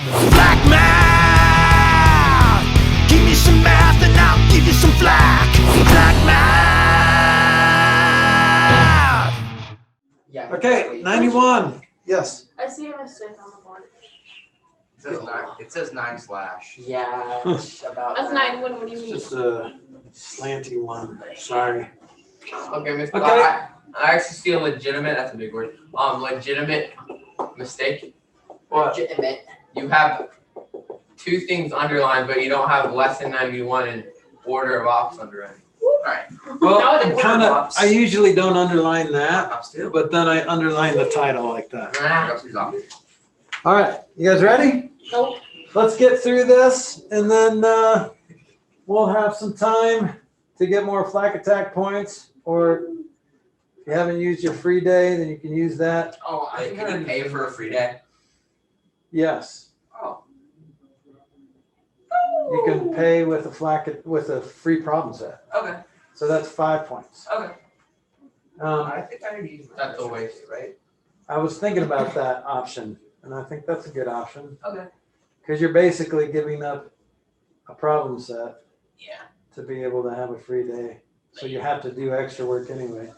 Flack math! Give me some math and I'll give you some flack. Flack math! Yeah. Okay, 91. Yes. I see a mistake on the board. It says 9/. Yeah, it's about That's that. 91. What do you mean? Just a slanty one. Sorry. Okay, Mr. Okay. I actually see a legitimate, that's a big word, legitimate mistake. What? Legitimate. You have two things underlined, but you don't have less than 91 in order of ops underlined. Alright. Well, No, they kind of. weren't. I usually don't underline that, Ops too. but then I underline the title like that. Ops is off. All right, you guys ready? Nope. Let's get through this, and then we'll have some time to get more flak attack points. Or if you haven't used your free day, then you can use that. Oh, can you pay for a free day? Yes, Oh. you can pay with a free problem set. Okay. So that's 5 points. Okay. I think I need that's a waste, right? was thinking about that option, and I think that's a good option. Okay. Because you're basically giving up a problem set Yeah. to be able to have a free day. So you have to do extra work anyway.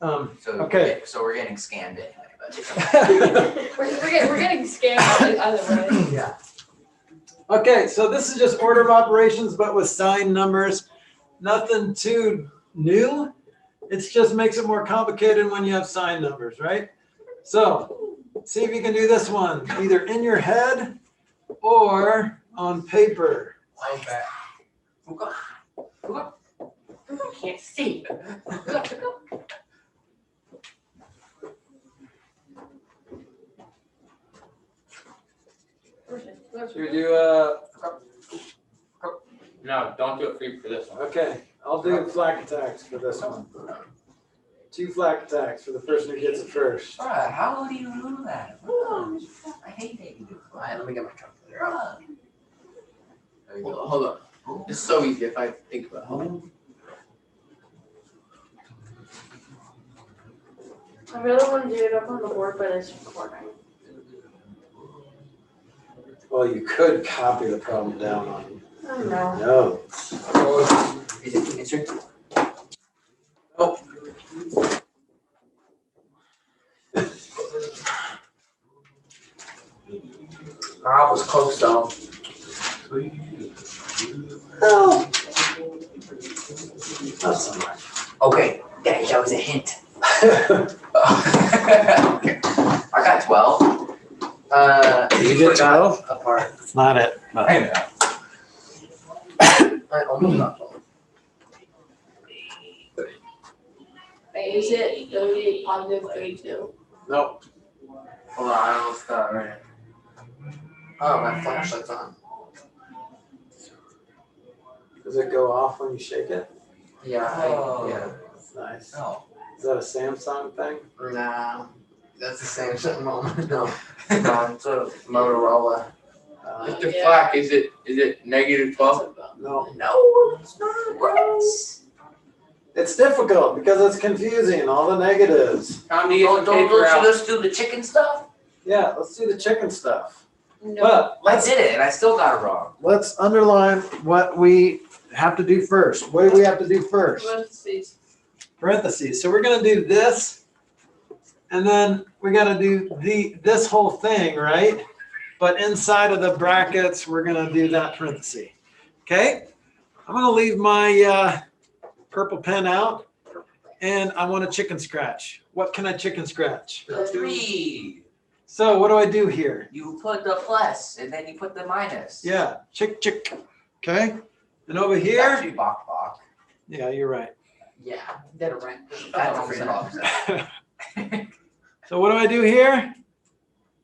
Okay. So we're getting scammed anyway. But we're getting scammed either way. Yeah. Okay, so this is just order of operations, but with signed numbers. Nothing too new. It just makes it more complicated when you have signed numbers, right? So see if you can do this one, either in your head or on paper. Okay. I can't see. Should we do No, don't do it for this one. okay, I'll do flak attacks for this one. 2 flak attacks for the person who gets it first. Bruh, how do you do that? I hate that you do. Alright, let me get my calculator out. There you Hold go. on, hold on. It's so easy if I think about it. Hold on. I really want to do it up on the board, but it's recording. Well, you could copy the problem down on I don't know. notes. Is it answer? Nope. I was close though. Oh. Not so much. Okay, that was a hint. I got 12. You get 12? A part. That's not it. I know. I almost got 12. Wait, is it the positive 32? Nope. Hold on, I almost got it right. Oh, my flashlight's on. Does it go off when you shake it? Yeah, yeah. That's nice. No. Is that a Samsung thing? Nah, that's the same shit moment. No, no, it's a Motorola. Mr. Yeah. Flack, is it -12? No. No, it's not. Gross. It's difficult because it's confusing, all the negatives. Time to get some paper out. Let's do the chicken stuff? Yeah, let's do the chicken stuff. No. But I let's did it and I still got it wrong. let's underline what we have to do first. What do we have to do first? Parentheses. Parentheses. So we're gonna do this, and then we gotta do this whole thing, right? But inside of the brackets, we're gonna do that parenthesis. Okay? I'm gonna leave my purple pen out, and I want a chicken scratch. What can I chicken scratch? 3. So what do I do here? You put the plus and then you put the minus. Yeah, chick. Okay? And over It's here, actually bok bok. yeah, you're right. Yeah, dead right. That's a free problem set. So what do I do here?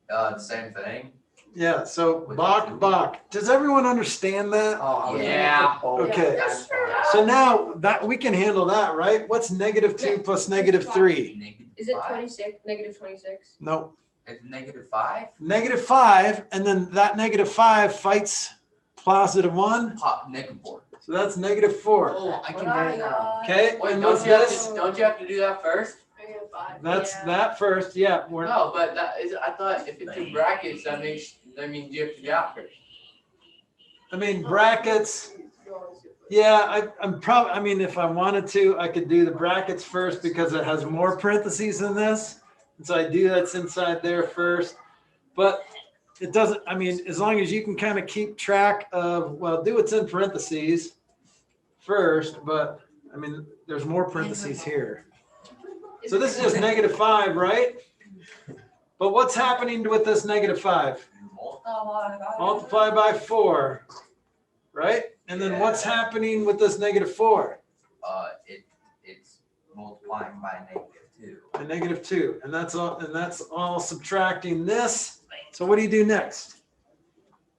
The same thing. Yeah, so bok. Does everyone understand that? Oh, Yeah. Okay. Yes. So now that we can handle that, right? What's -2 plus -3? Is it -5. 26? Negative 26? No, It's -5. -5, and then that -5 fights +1. Pop -4. So that's -4. Oh, I can get it now. Okay, Wait, and don't what's you, have this? to, don't you have to do that first? Negative 5. That's yeah. that first. Yeah, we're No, but that is, I thought if it's in brackets, that makes That means you have to get out first. I mean, brackets. Yeah, I mean, if I wanted to, I could do the brackets first because it has more parentheses than this. And so I do that's inside there first. But it doesn't, I mean, as long as you can kind of keep track of, well, do what's in parentheses first, but I mean, there's more parentheses here. So this is just -5, right? But what's happening with this -5? Multiply by 4, right? And then what's happening with this -4? It's multiplying by -2. A -2, and that's all subtracting this. So what do you do next?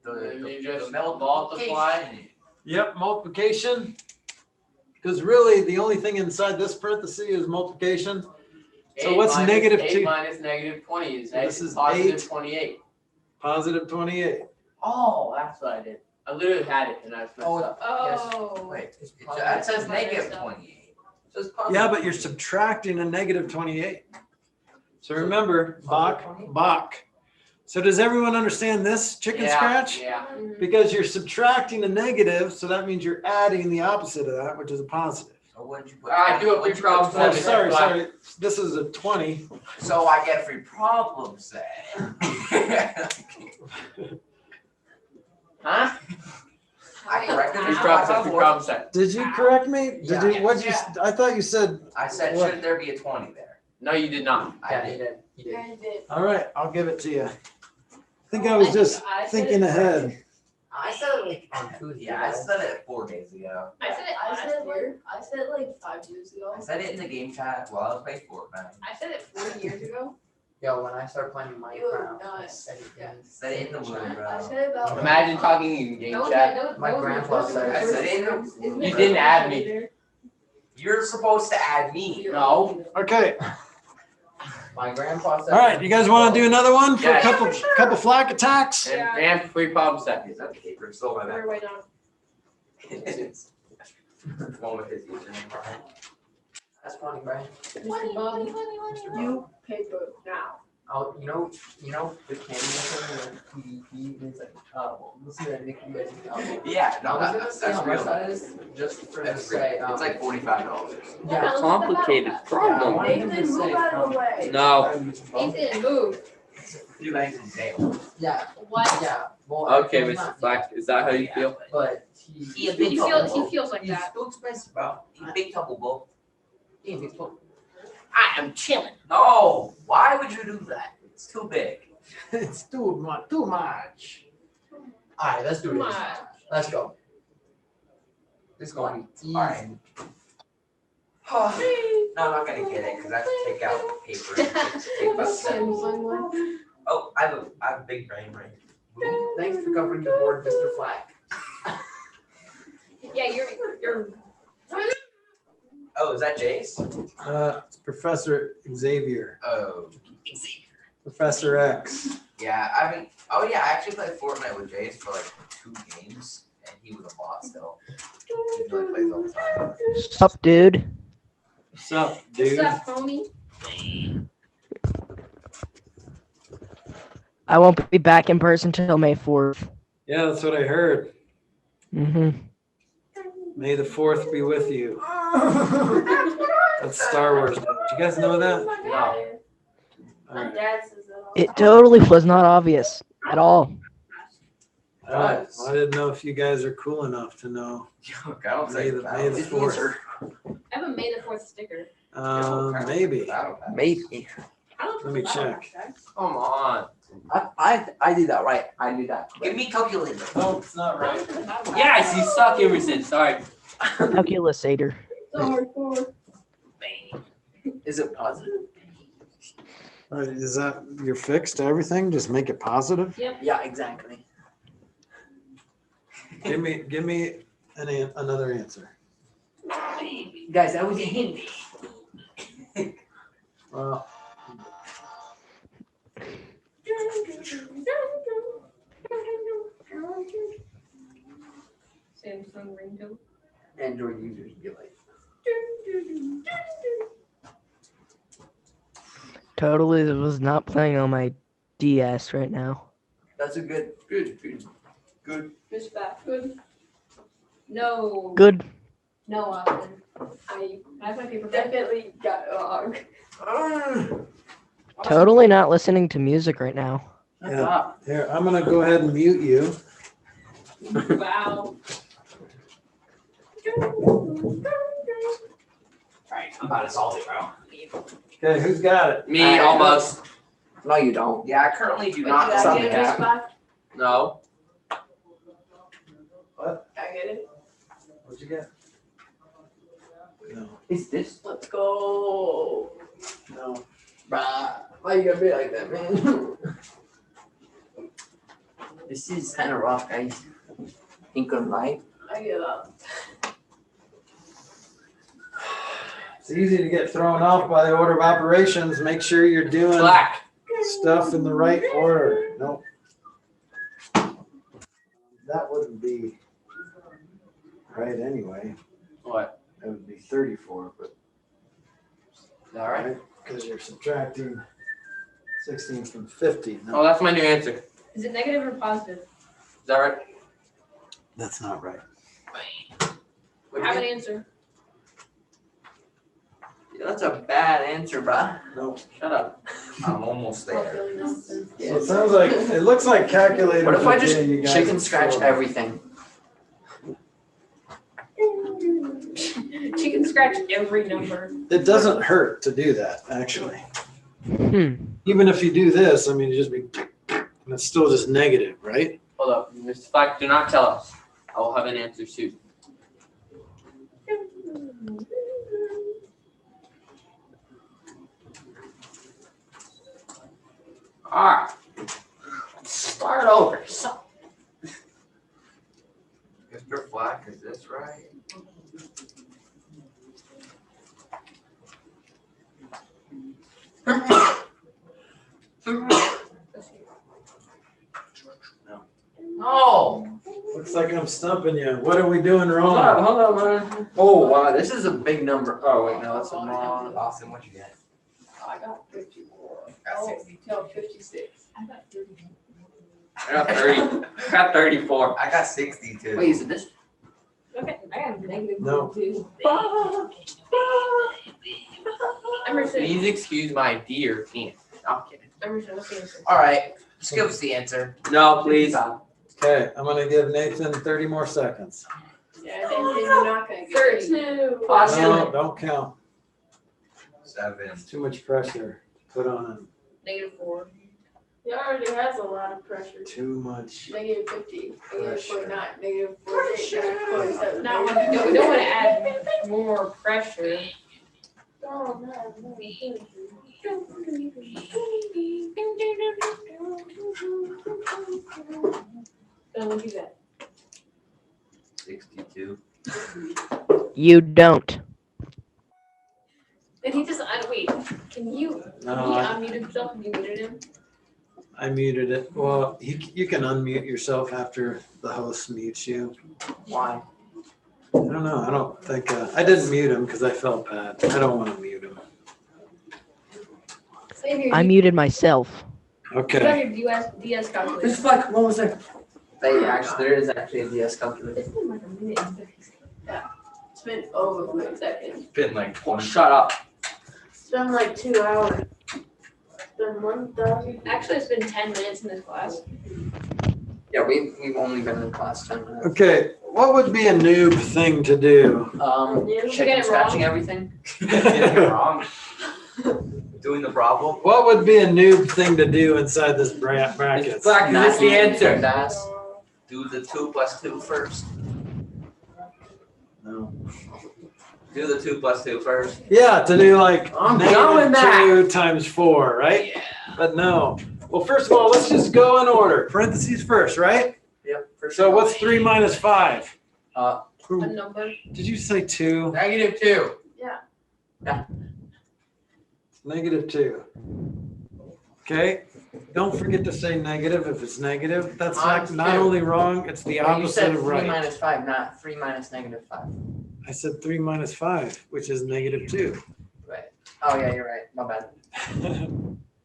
You just multiply. Yep, multiplication. Because really, the only thing inside this parenthesis is multiplication. So what's -2? 8 minus -20 is This is positive 8. 28. Positive 28. Oh, that's what I did. I literally had it and I was messed up. Oh. Wait, that says -28. It says positive Yeah, but you're 28. subtracting a -28. So remember, Bach. So does everyone understand this chicken scratch? Yeah. Because you're subtracting a negative, so that means you're adding the opposite of that, which is a positive. So what'd you put? I do a free problem Oh, set. sorry. This is a 20. So I get a free problem set. Huh? I corrected Free it. problem set. Did you correct me? Yeah. Did you? What you? I thought you said. I said, What? shouldn't there be a 20 there? No, you did not. I did. Yeah, you did. All right, I'll give it to you. I think I was just thinking ahead. I said it like on Tuesday. Yeah, I said it 4 days ago. I said it last year. I said it like 5 years ago. I said it in the game chat while I was playing Fortnite. I said it 40 years ago. Yo, when I started playing Minecraft, I nuts. said it. Yeah. again. Said it in the womb, I bro. said it about. Imagine talking in game chat. My grandpa said I said it. You didn't add me. You're supposed to add me. No. Okay. My grandpa said. All right. You guys want to do another one for a Yes. couple Flack attacks? And free problem set. Is that the paper? Still my We're way down. One with his username, Brian. That's funny, Brian. Mr. Bobby, you paper now. Oh, you know the candy thing, he is like, we'll see that Nick, you guys. Yeah, I no, was gonna say that's how much real. that is, just for to That's say, It's like $45. yeah. Complicated problem. Nathan, move out of the way. No. Nathan, move. You guys in jail. Yeah, What? yeah, well. Okay, he's Mr. not- Flack, is that how you feel? But He a He big feels, trouble. he feels like He's that. too expensive, bro. He's big trouble, bro. I am chilling. No, why would you do that? It's too big. It's too much. Alright, let's do Come this. on. Let's go. This is gonna be easy. Alright. No, I'm not gonna get it because I have to take out paper. And take about 7. Oh, I have a big brain right. Thanks for covering the board, Mr. Flack. Yeah, you're. Oh, is that Jace? It's Professor Xavier. Oh. Professor X. Yeah, I mean, oh yeah, I actually played Fortnite with Jace for like 2 games, and he was a bot still. He really plays all the time. Sup, dude? What's up, dude? What's up, homie? I won't be back in person till May 4th. Yeah, that's what I heard. Mm-hmm. May the 4th be with you. That's Star Wars. Day. Did you guys know that? No. My Alright. dad says that all. It totally was not obvious at all. Alright, well, I didn't know if you guys are cool enough to know. Look, I don't May say the- May the 4th. I have a May the 4th sticker. Maybe. Maybe. I don't Let me know about check. that. Come on. I did that right. I knew that. Give me calculator. No, it's not right. Yes, you suck, Emerson. Sorry. Calculator. So hardcore. Is it positive? Alright, is that you're fixed to everything? Just make it positive? Yeah, exactly. Give me another answer. Guys, that was a hint. Well, Samsung ringtone. Android users be like. Totally was not playing on my DS right now. That's a good. Miss Flack, good. No. Good. No, Austin. I have my paper. Definitely got wrong. Totally not listening to music right now. Yeah. Here, I'm gonna go ahead and mute you. Wow. Alright, I'm about to solve it, bro. Okay, who's got it? Me, almost. No, you don't. Yeah, I currently do Wait, not did I solve get the it, Miss gap. Flack? No. What? I get it. What'd you get? No. Is this? Let's go. No. Bruh, why you gotta be like that, man? This is kind of rough, guys. Ain't gonna lie. I give up. It's easy to get thrown off by the order of operations. Make sure you're doing Black. stuff in the right order. Nope. That wouldn't be right anyway. What? That would be 34, but Is that right? because you're subtracting 16 from 50. Oh, that's my new answer. Is it negative or positive? Is that right? That's not right. What Have do an you answer. That's a bad answer, bruh. Nope. Shut up. I'm almost Oh, really nonsense. So it sounds like, it looks like calculators. What if I are just getting you guys chicken in scratch trouble. everything? She can scratch every number. It doesn't hurt to do that, actually. Hmm. Even if you do this, I mean, you just be, and it's still just negative, right? Hold up. Mr. Flack, do not tell us. I will have an answer soon. Alright. Let's start over. So, Mr. Flack, is this right? no. Looks like I'm stumping you. What are we doing Hold up, wrong? hold up, man. Oh, wow, this is a big number. Oh, wait, no, that's a wrong. Austin, what you get? Oh, I got 54. Oh, no, 56. I got 30. I got 30. I got 34. I got 62. Wait, is it this? Okay, I got negative No. 2. Emerson. Please excuse my dear penis. I'm kidding. Emerson, what's the answer? Alright, just give us the answer. No, please. Okay, I'm gonna give Nathan 30 more seconds. Yeah, I think you're not gonna get 32. Austin. No, don't count. 7. It's too much pressure to put on him. Negative 4. He already has a lot of pressure. Too much. Negative 50. Negative Pressure. 49. Negative 48. Negative 47. Not when we don't want to add more pressure. Oh, no. Don't do that. 62. You don't. Did he just wait? Can you? No, he I, unmuted himself and you muted him? I muted it. Well, you can unmute yourself after the host mutes you. Why? I don't know. I don't think, I didn't mute him because I felt bad. I don't want to mute him. Save your I muted myself. Okay. your DS calculator. Mr. Flack, what was there? There is actually a DS calculator. It's been like a minute and 30 seconds. Yeah. It's been over 40 seconds. Been like Oh, 20. shut up. It's been like 2 hours. It's been 1,000. Actually, it's been 10 minutes in this class. Yeah, we've only been in class 10 minutes. Okay. What would be a noob thing to do? Did you Chicken get it scratching wrong? everything. Getting it wrong. Doing the problem. What would be a noob thing to do inside this bracket? Mr. Flack, is this the answer? That's Do the 2 plus 2 first. No. Do the 2 plus 2 first. Yeah, to do like I'm done with that. -2 times 4, right? Yeah. But no. Well, first of all, let's just go in order. Parentheses first, right? Yep. So what's 3 minus 5? A number. Did you say 2? Negative 2. -2. Okay. Don't forget to say negative if it's negative. That's Mine's not 2. only wrong, it's the You opposite said of 3 right. minus 5, not 3 minus negative 5. I said 3 minus 5, which is -2. Oh, yeah, you're right. My bad.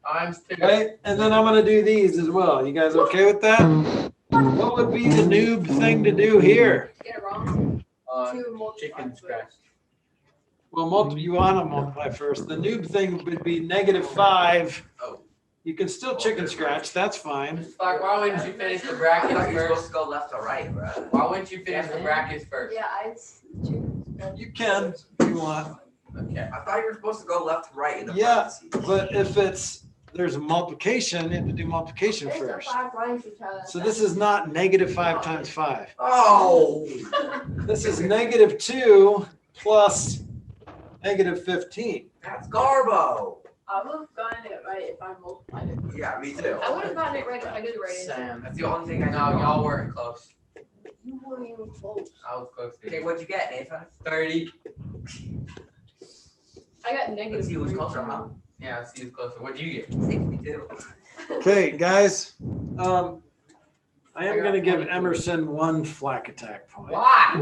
Times 2. right? And then I'm gonna do these as well. You guys okay with that? What would be the noob thing to do here? Get it wrong. Uh, Two multiplied chicken by- scratch. Well, you want to multiply first. The noob thing would be -5. Oh. You can still chicken scratch, that's fine. Flack, why wouldn't you finish the I brackets thought you were supposed first? to go left to right, bro. Why wouldn't you finish the brackets first? Yeah, You can if you want, Okay. I thought you were supposed to go left to right in the Yeah, parentheses. but if there's a multiplication, you have to do multiplication first. So this is not -5 times 5. Oh. This is -2 plus -15. That's Garbo. I would have gotten it right if I multiplied it. Yeah, me too. I would have gotten it right if I did the right answer. Sam, that's the only thing I know. Y'all weren't close. You weren't even close. I was close to Okay, you. what'd you get, Nathan? 30. I got negative. Let's see who's 3. closer, huh? Yeah, let's see who's closer. What'd you get? 62. Okay, guys, I am gonna give Emerson 1 Flack attack point. Why?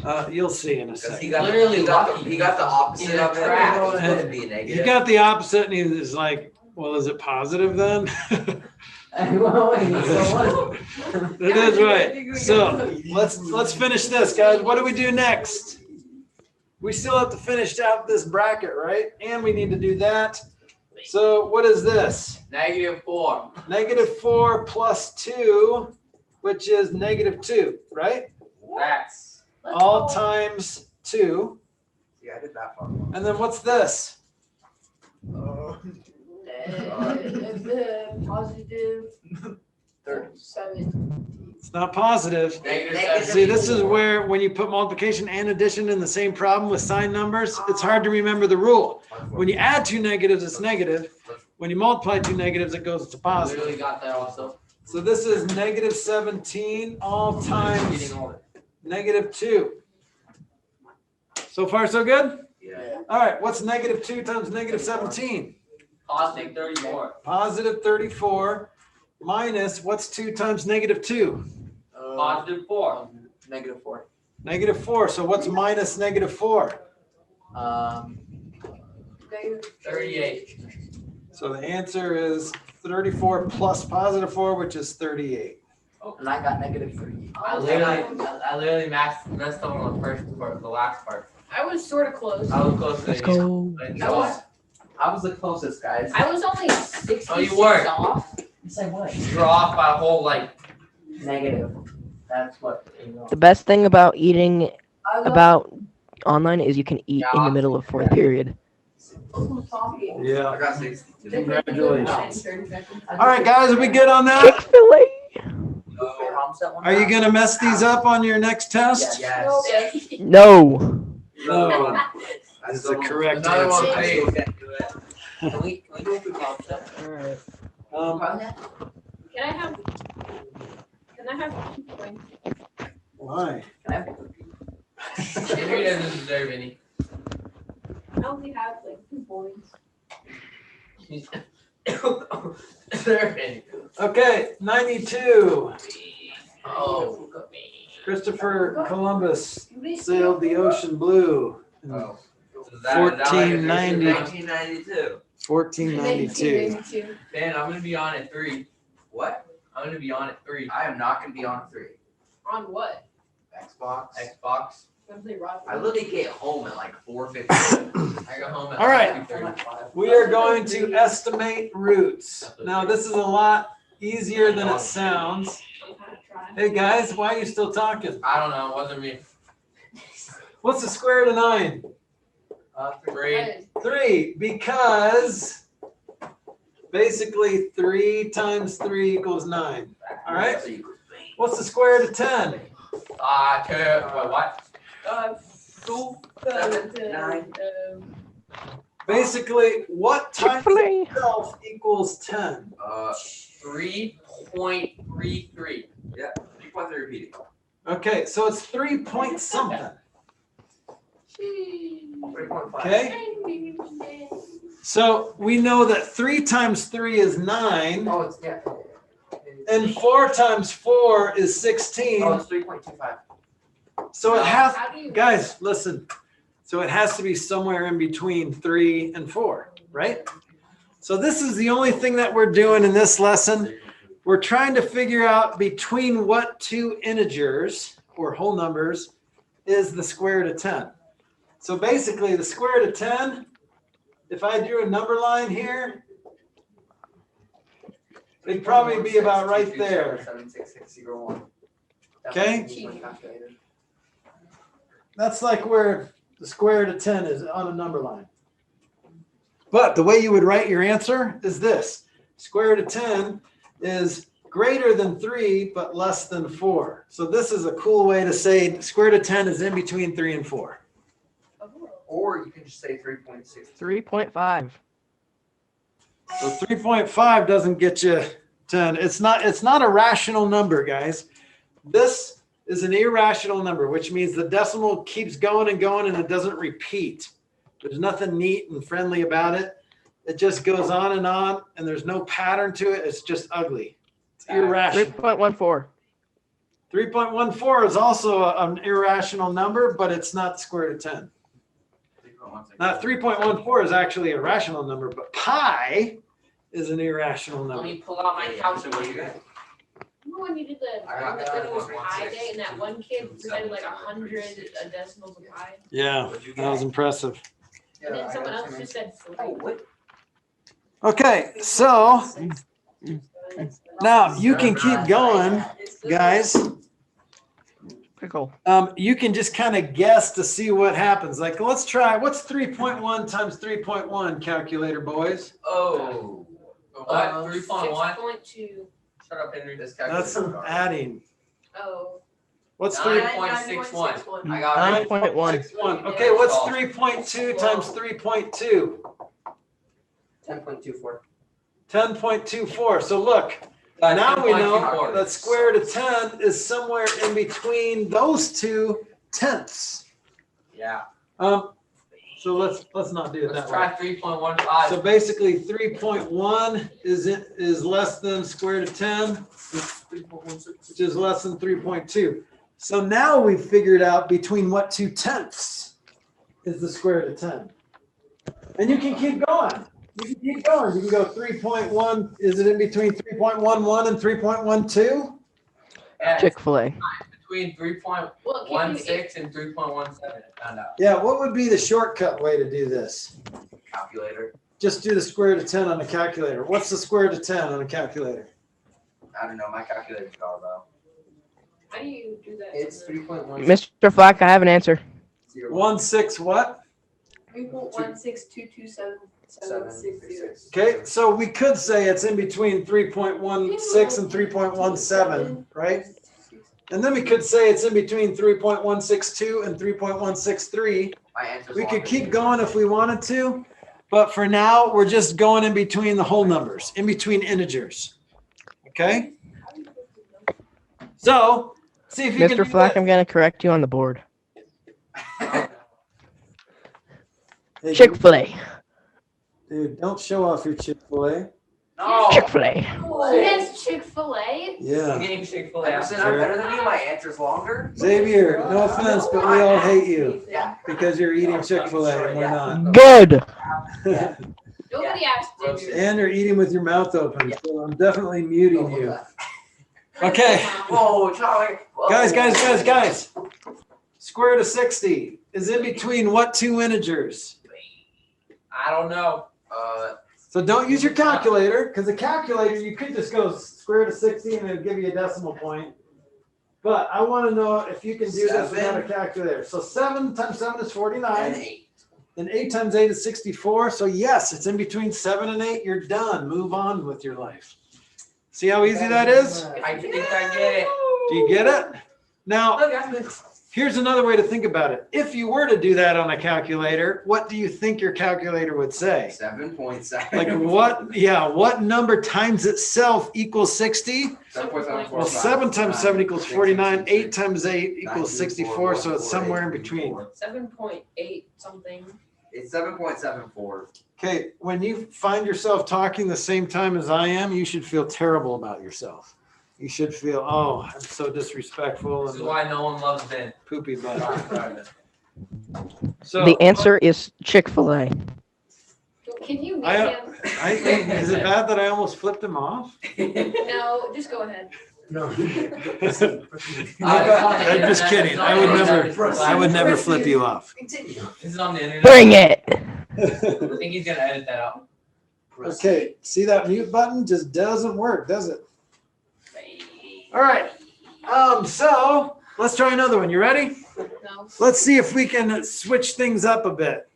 No. You'll see in a Because he second. got, Literally he got, lucky. the, he got the opposite In a of it. trap. It was supposed to be a negative. You got the opposite, and he was like, "Well, is it positive then?" It is right. So let's finish this, guys. What do we do next? We still have to finish out this bracket, right? And we need to do that. So what is this? -4. -4 plus 2, which is -2, right? That's All times 2. Yeah, I did that part. And then what's this? Positive 7. It's not positive. -7. See, this is where when you put multiplication and addition in the same problem with sign numbers, it's hard to remember the rule. When you add 2 negatives, it's negative. When you multiply 2 negatives, it goes to I positive. literally got that also. So this is -17 all times Getting older. -2. So far, so good? Yeah. All right, what's -2 times -17? Positive 34. Positive 34 minus, what's 2 times -2? Positive 4. -4. -4. So what's minus -4? 38. So the answer is 34 plus positive 4, which is 38. And I got -3. I literally messed up on the first part, the last part. I was sort of close. I was close to Let's it. go. I was the closest, guys. I was only 66 Oh, you weren't. off. You say what? You're off by a whole Negative. That's what. The best thing about eating I was about online is you can eat in the Yeah. middle of fourth period. talking. Yeah. I got 62. Congratulations. 30 seconds. All right, guys, are we good on that? Chick-fil-A. Are you going to mess these up on your next test? Yes. Yes. No. No. That's That's the correct Another one. answer. Hey. Can we do a quick concept? Alright. Can I have 2 points? Why? Henry doesn't deserve any. I only have like 2 points. Deserve any. Okay, 92. Oh. Christopher Columbus sailed the ocean blue in Oh. 1490. 1992. 1492. Man, I'm gonna be on at 3. What? I'm gonna be on at 3. I am not gonna be on 3. On what? Xbox. Xbox. Gonna play Rocket I League? literally get home at like 4:50. I got home at All right. 2:30. We are going to estimate roots. Now, this is a lot easier than it sounds. I'm kind of trying. Hey, guys, why are you still talking? I don't know. It wasn't me. What's the square root of 9? 3. That is 3, because basically 3 times 3 equals 9. All right? What's the square root of 10? 2. Wait, what? 2, 9. Basically, what times Chick-fil-A. itself equals 10? 3.33. Yeah. 3.3 repeating. Okay, so it's 3 point something. 3.5. Okay? So we know that 3 times 3 is 9, Oh, it's yeah. and 4 times 4 is 16. Oh, it's 3.25. So it has, How do you? guys, listen. So it has to be somewhere in between 3 and 4, right? So this is the only thing that we're doing in this lesson. We're trying to figure out between what two integers or whole numbers is the square root of 10. So basically the square root of 10, if I drew a number line here, it'd probably be about right there. 76601. Okay? That's like where the square root of 10 is on a number line. But the way you would write your answer is this. Square root of 10 is greater than 3, but less than 4. So this is a cool way to say square root of 10 is in between 3 and 4. Or you can just say 3.6. 3.5. So 3.5 doesn't get you 10. It's not a rational number, guys. This is an irrational number, which means the decimal keeps going and going and it doesn't repeat. There's nothing neat and friendly about it. It just goes on and there's no pattern to it. It's just ugly. It's irrational. 3.14. 3.14 is also an irrational number, but it's not square root of 10. Now 3.14 is actually a rational number, but pi is an irrational Let number. me pull out my calculator. Remember when you did the pi day and that one kid presented like 100 decimals of pi? Yeah, that was impressive. And then someone else just said 3. Oh, what? Okay, so now you can keep going, guys. Pickle. You can just kind of guess to see what happens. Like, let's try, what's 3.1 times 3.1, calculator boys? Oh. What? 3.1? 6.2. Shut up, Henry. This That's calculator. adding. Oh. What's 3? 9.61. I got it. 9.1. 9.1. Okay, what's 3.2 times 3.2? 10.24. 10.24. So look, now we know that square root of 10 is somewhere in between those two tenths. Yeah. So let's not do it Let's that way. try 3.15. So basically 3.1 is less than square root of 10, which is less than 3.2. So now we've figured out between what two tenths is the square root of 10. And you can keep going. You can keep going. You can go 3.1. Is it in between 3.11 and 3.12? Chick-fil-A. Between 3.16 and 3.17, I found out. Yeah, what would be the shortcut way to do this? Calculator. Just do the square root of 10 on a calculator. What's the square root of 10 on a calculator? I don't know. My calculator's gone though. How do you do that? It's 3.1. Mr. Flack, I have an answer. 1/6 what? 3.16227.760. Okay, so we could say it's in between 3.16 and 3.17, right? And then we could say it's in between 3.162 and 3.163. My answer's We could longer keep than going if we wanted to, but for now, we're just going in between the whole numbers, in between integers. Okay? So, see if you can Mr. do Flack, that. I'm going to correct you on the board. Hey, Chick-fil-A. dude, don't show off your Chick-fil-A. No! Chick-fil-A. Yes, Chick-fil-A. Yeah. Getting Chick-fil-A. Emerson, I'm better than you. My answer's longer. Xavier, no offense, but we all hate you Yeah. because you're eating Chick-fil-A and we're not. Good. Nobody asked you. And you're eating with your mouth open, so I'm definitely muting you. Okay, Whoa, Charlie. Whoa. guys. Square root of 60 is in between what two integers? I don't know. So don't use your calculator, because the calculator, you could just go square root of 60 and it'll give you a decimal point. But I want to know if you can do this without a calculator. So 7 times 7 is And 49. 8. And 8 times 8 is 64. So yes, it's in between 7 and 8. You're done. Move on with your life. See how easy that is? I think I get it. Do you get it? Now, Look, I missed. here's another way to think about it. If you were to do that on a calculator, what do you think your calculator would say? 7.7. Like what number times itself equals 60? 7.745. Well, 7 times 7 equals 49. 8 times 8 equals 64. So it's somewhere in between. 7.8 something. It's 7.74. Okay, when you find yourself talking the same time as I am, you should feel terrible about yourself. You should feel, oh, I'm so disrespectful This is and why no one loves Ben. poopy butt. So The answer is Chick-fil-A. Can you meet I- him? Is it bad that I almost flipped him off? No, just go ahead. No. I'm just kidding. I would never flip you off. Continue. This is on the internet. Bring it. I think he's gonna edit that out. Okay, see that mute button just doesn't work, does it? All right. So let's try another one. You ready? No. Let's see if we can switch things up a bit.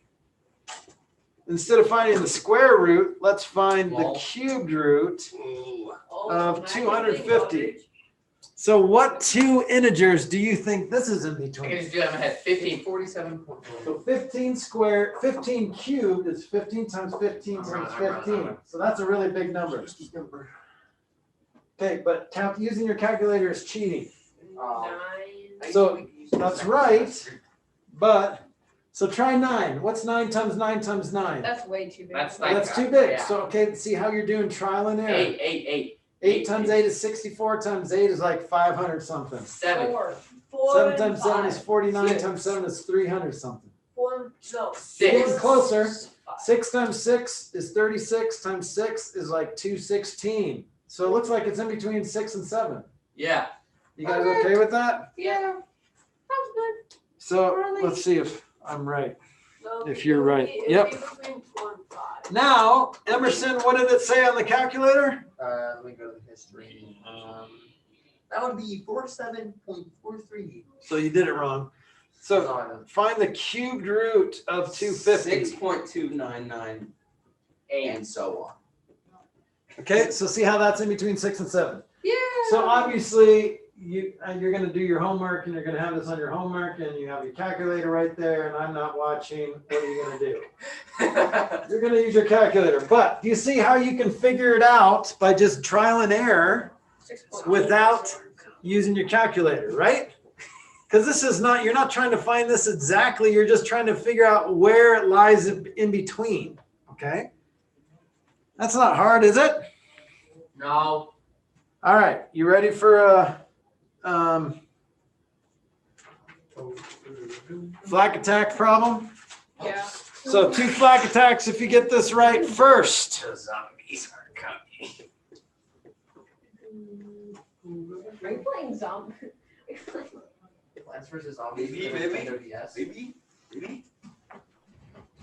Instead of finding the square root, let's find the Well. cubed root. Oh, Of nice. 250. So what two integers do you think this is in I can between? just do that in my head. 15. 47.4. So 15 squared, 15 cubed is 15 times 15 times 15. So that's a really big number. Okay, but using your calculator is cheating. Nine. So that's right, but, so try 9. What's 9 times 9 times 9? That's way too big. That's like- That's too big. yeah. So, okay, see how you're doing trial and error. 8. 8 times 8 is 64 times 8 is like 500 something. 7. Four. 7 times 7 is 49 times 7 is 300 something. No. Getting 6. closer. 6 times 6 is 36 times 6 is like 216. So it looks like it's in between 6 and 7. Yeah. You guys okay with that? Yeah. Sounds good. So let's see if I'm right. If you're right. It'll Yep. be between 4 and 5. Now, Emerson, what did it say on the calculator? Let me go to the history. That would be 47.43. So you did it wrong. So find the cubed root of 250. 6.299 and so on. Okay, so see how that's in between 6 and 7. Yeah. So obviously, you're going to do your homework and you're going to have this on your homework and you have your calculator right there and I'm not watching. What are you going to do? You're going to use your calculator. But do you see how you can figure it out by just trial and error 6.2. without using your calculator, right? Because this is not, you're not trying to find this exactly. You're just trying to figure out where it lies in between. Okay? That's not hard, is it? No. All right. You ready for a Flack attack problem? Yeah. So 2 Flack attacks if you get this right first. The zombies are coming. Are you playing zombie? Are you playing? Plants vs. Zombies. Maybe. Yes.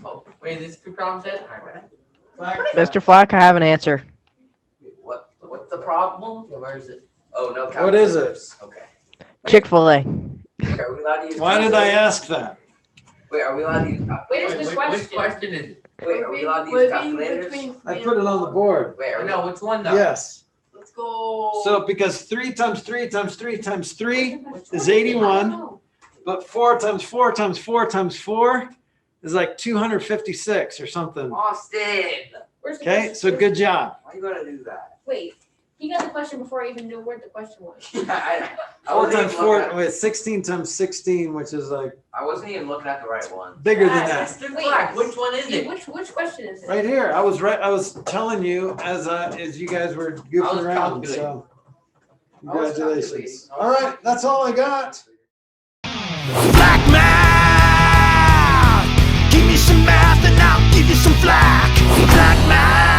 Oh, wait, this is 2 problems dead? Flack Mr. Flack, I have an answer. What's the problem? Where is it? Oh, no. What is it? calculators. Okay. Chick-fil-A. Are we allowed to use Why did I ask that? Wait, are we allowed to use Wait, it's the Which question. question is it? Wait, are we allowed to use calculators? I put it on the board. Wait, are we No, which one though? Yes. Let's go. So because 3 times 3 times 3 times 3 Which is one? 81. I don't know. But 4 times 4 times 4 times 4 is like 256 or something. Austin! Where's the Okay, question? so good job. Why you gotta do that? Wait, he got the question before I even knew what the question was. I 4 wasn't times even 4, looking at- wait, 16 times 16, which is like I wasn't even looking at the right one. bigger than that. Mr. Wait. Flack, which one is it? Which question is it? Right here, I was right. I was telling you as you guys were I was goofing around. calculating. So I was congratulations. calculating. All right, that's all I got. Black man, give me some math and I'll give you some flack. Black man.